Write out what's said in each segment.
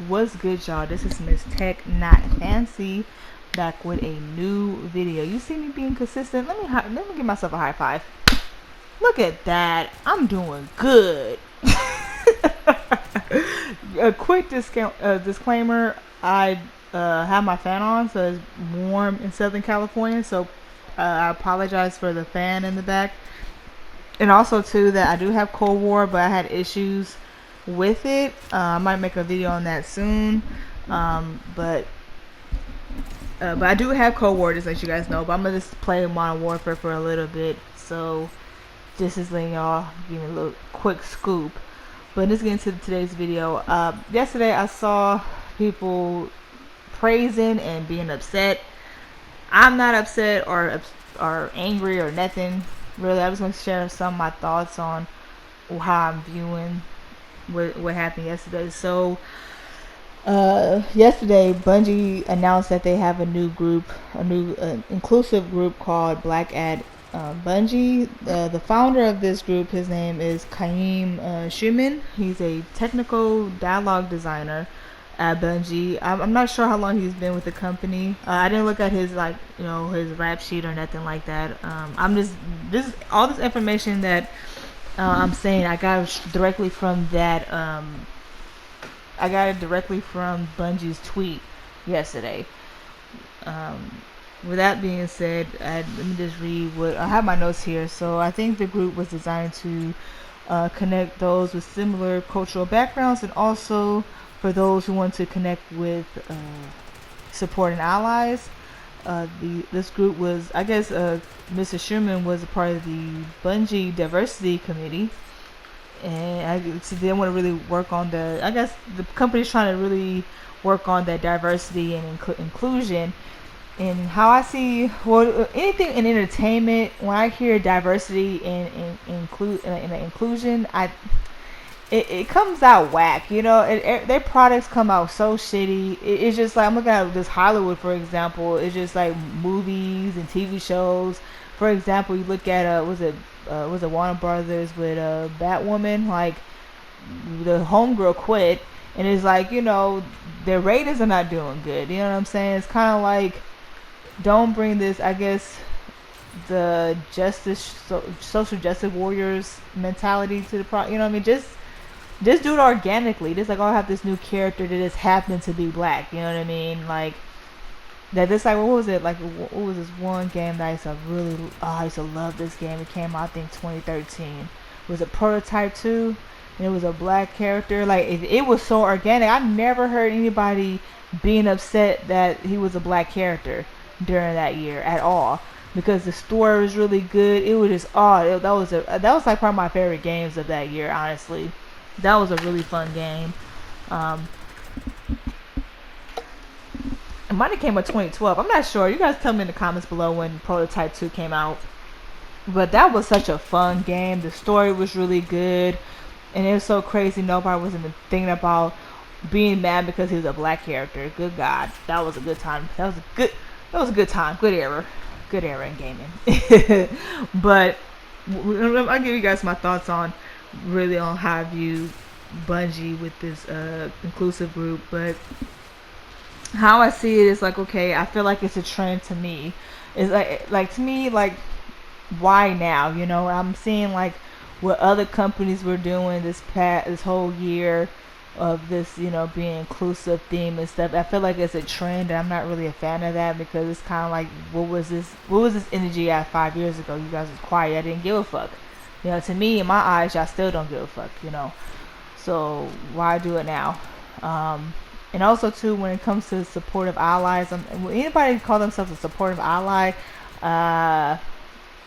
What's good, y'all? This is MsTechNotFancy back with a new video. You see me being consistent? Let me give myself a high five. Look at that. I'm doing good. A quick disclaimer. I have my fan on, so it's warm in Southern California. So I apologize for the fan in the back. And also too that I do have Cold War, but I had issues with it. I might make a video on that soon. But I do have Cold War, just to let you guys know. But I'm gonna just play Modern Warfare for a little bit. So this is letting y'all give me a little quick scoop. But let's get into today's video. Yesterday I saw people praising and being upset. I'm not upset or angry or nothing really. I was going to share some of my thoughts on how I'm viewing what happened yesterday. So yesterday Bungie announced that they have a new group, a new inclusive group called Black at Bungie. The founder of this group, his name is Kaim Schumann. He's a technical dialogue designer at Bungie. I'm not sure how long he's been with the company. I didn't look at his his rap sheet or nothing like that. I'm just all this information that I'm saying I got directly from that. I got it directly from Bungie's tweet yesterday. With that being said, let me just read what I have my notes here. So I think the group was designed to connect those with similar cultural backgrounds, and also for those who want to connect with supporting allies. This group was, I guess, Mr. Sherman was a part of the Bungie Diversity Committee, and so they want to really work on I guess the company's trying to really work on that diversity and inclusion. And how I see, well, anything in entertainment, when I hear diversity and inclusion, it comes out whack, their products come out so shitty. It's just like, I'm looking at this Hollywood, for example. It's just like movies and TV shows. For example, you look at was it Warner Brothers with Batwoman, like the homegirl quit, and it's like, their ratings are not doing good. You know what I'm saying? It's kind of like, don't bring this, I guess, the social justice warriors mentality to the product. You know what I mean? Just do it organically. Just like, oh, I have this new character that just happened to be black. You know what I mean? Like that. This like, what was it? Like, what was this one game that I used to love this game. It came out, I think, 2013. Was it Prototype 2? And it was a black character. Like it was so organic. I never heard anybody being upset that he was a black character during that year at all, because the story was really good. It was just that was like part of my favorite games of that year, honestly. That was a really fun game. It might have came out 2012. I'm not sure. You guys tell me in the comments below when Prototype 2 came out. But that was such a fun game. The story was really good, and it was so crazy nobody was even thinking about being mad because he was a black character. Good God, that was a good time. That was a good time. Good era in gaming. But I'll give you guys my thoughts on how I view Bungie with this inclusive group. But how I see it is like, okay, I feel like it's a trend to me. It's like to me, like, why now? I'm seeing like what other companies were doing this whole year of this, being inclusive theme and stuff. I feel like it's a trend, and I'm not really a fan of that, because it's kind of like, what was this energy at 5 years ago? You guys was quiet. I didn't give a fuck. To me, in my eyes, y'all still don't give a fuck. So why do it now? And also too, when it comes to supportive allies, anybody call themselves a supportive ally, I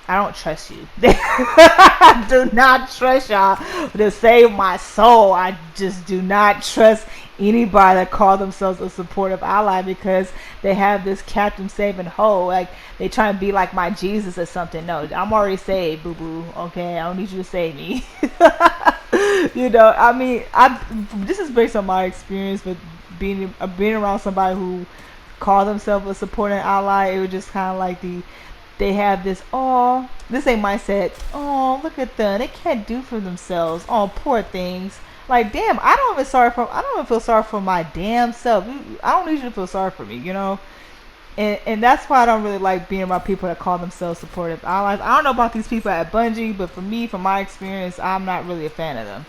don't trust you. I do not trust y'all to save my soul. I just do not trust anybody that call themselves a supportive ally, because they have this Captain Saving Ho. Like, they try and be like my Jesus or something. No, I'm already saved, boo boo. Okay, I don't need you to save me. I mean, this is based on my experience with being around somebody who called themselves a supporting ally. It was just kind of like they have this, this ain't mindset. Oh, look at them. They can't do for themselves. Oh, poor things. Like, damn, I don't even feel sorry for my damn self. I don't need you to feel sorry for me, you know. And that's why I don't really like being around people that call themselves supportive allies. I don't know about these people at Bungie, but for me, from my experience, I'm not really a fan of them.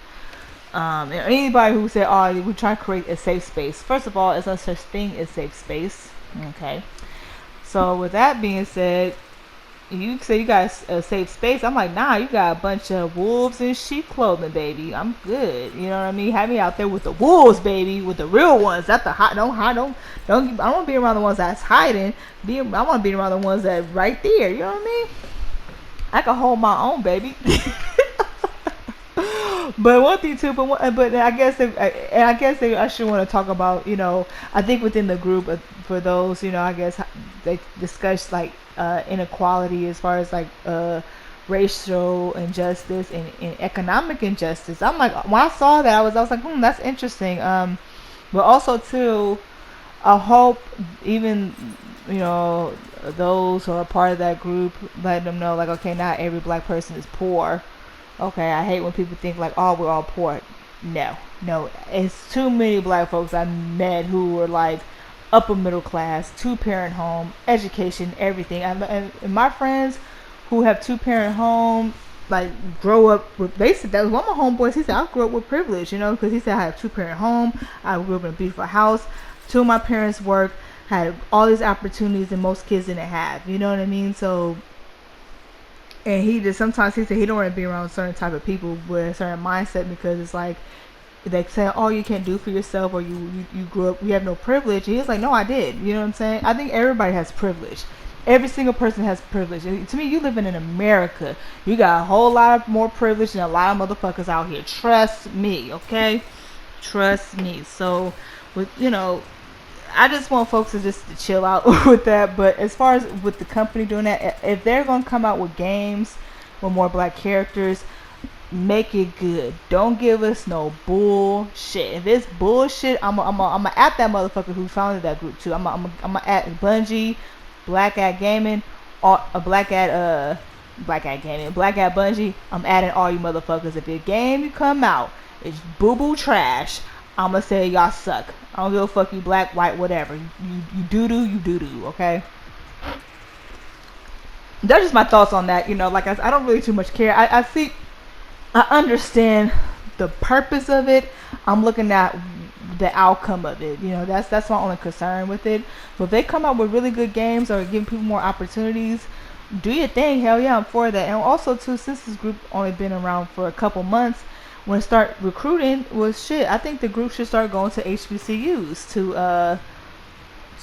And anybody who said, "Oh, we try to create a safe space," first of all, there's no such thing as safe space. Okay. So with that being said, you say you got a safe space. I'm like, nah, you got a bunch of wolves in sheep clothing, baby. I'm good. You know what I mean? Have me out there with the wolves, baby, with the real ones. That's the hot. Don't hide. Don't. I don't want to be around the ones that's hiding. I want to be around the ones that right there. You know what I mean? I can hold my own, baby. But one thing too, but I guess I should want to talk about, you know, I think within the group, for those, you know, I guess they discuss like inequality as far as like racial injustice and economic injustice. I'm like, when I saw that, I was like, that's interesting. But also too, I hope even, you know, those who are part of that group, let them know like, okay, not every black person is poor. Okay, I hate when people think like, oh, we're all poor. No, it's too many black folks I met who were like upper middle class, 2-parent home, education, everything. And my friends who have 2-parent home, like grow up with, they said, that was one of my homeboys, he said, I grew up with privilege, you know, because he said I have 2-parent home, I grew up in a beautiful house, 2 of my parents worked, had all these opportunities and most kids didn't have, you know what I mean? So, and he just, sometimes he said he don't want to be around certain type of people with a certain mindset, because it's like they say, oh, you can't do for yourself, or you grew up, you have no privilege. And he's like, no, I did. You know what I'm saying? I think everybody has privilege. Every single person has privilege. And to me, you living in America, you got a whole lot of more privilege than a lot of motherfuckers out here. Trust me, okay? Trust me. So, with, you know, I just want folks to just chill out with that. But as far as with the company doing that, if they're going to come out with games with more black characters, make it good. Don't give us no bullshit. If it's bullshit, I'm at that motherfucker who founded that group too. I'm at Bungie, Black at Gaming, or Black at Gaming, Black at Bungie. I'm adding all you motherfuckers. If your game you come out is boo boo trash, I'ma say y'all suck. I don't give a fuck, you black, white, whatever. You doo-doo, okay? That's just my thoughts on that. You know, like I don't really too much care. I understand the purpose of it. I'm looking at the outcome of it. You know, that's my only concern with it. But if they come out with really good games or give people more opportunities, do your thing. Hell yeah, I'm for that. And also too, since this group only been around for a couple months, when it start recruiting, well, shit, I think the group should start going to HBCUs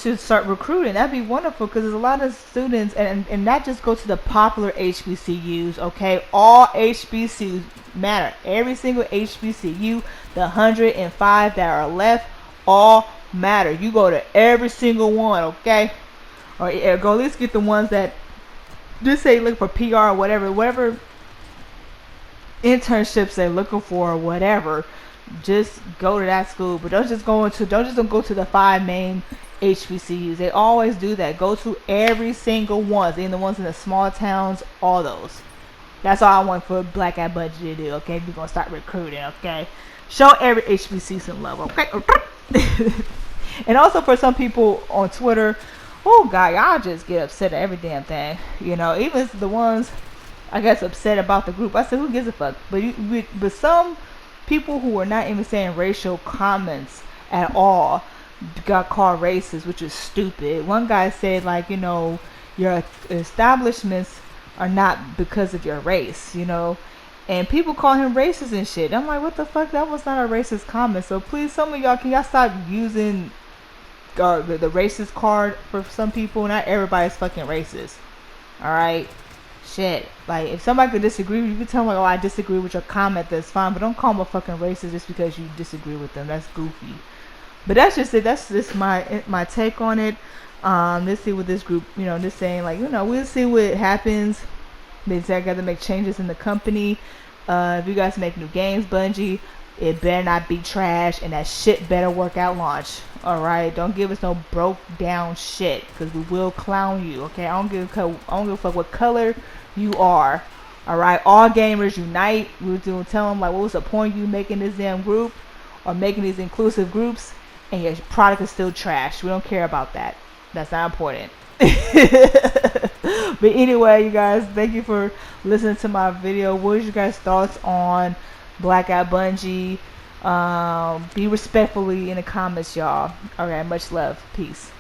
to start recruiting. That'd be wonderful, because there's a lot of students, and not just go to the popular HBCUs, okay? All HBCUs matter. Every single HBCU, the 105 that are left, all matter. You go to every single one, okay? Or go at least get the ones that just say look for PR or whatever internships they're looking for or whatever. Just go to that school, but don't just go to the 5 main HBCUs. They always do that. Go to every single one, even the ones in the small towns, all those. That's all I want for Black at Bungie to do, okay? We're gonna start recruiting, okay? Show every HBC some love, okay? And also for some people on Twitter, oh god, y'all just get upset at every damn thing. You know, even the ones I guess upset about the group. I said, who gives a fuck? But some people who are not even saying racial comments at all got called racist, which is stupid. One guy said, like, you know, your establishments are not because of your race, you know, and people call him racist and shit. I'm like, what the fuck? That was not a racist comment. So please, some of y'all, can y'all stop using the racist card for some people? Not everybody's fucking racist. Alright? Shit. Like, if somebody could disagree, you can tell them, like, oh, I disagree with your comment, that's fine, but don't call them a fucking racist just because you disagree with them. That's goofy. But that's just it. That's just my take on it. Let's see what this group, you know, just saying, like, you know, we'll see what happens. They say I got to make changes in the company. If you guys make new games, Bungie, it better not be trash, and that shit better work out launch. Alright, don't give us no broke down shit, because we will clown you, okay? I don't give a fuck what color you are. All right, all gamers unite. We will tell them like, what was the point of you making this damn group or making these inclusive groups, and your product is still trash. We don't care about that. That's not important. But anyway, you guys, thank you for listening to my video. What is your guys' thoughts on Blackout Bungie? Be respectfully in the comments, y'all. Alright, much love. Peace.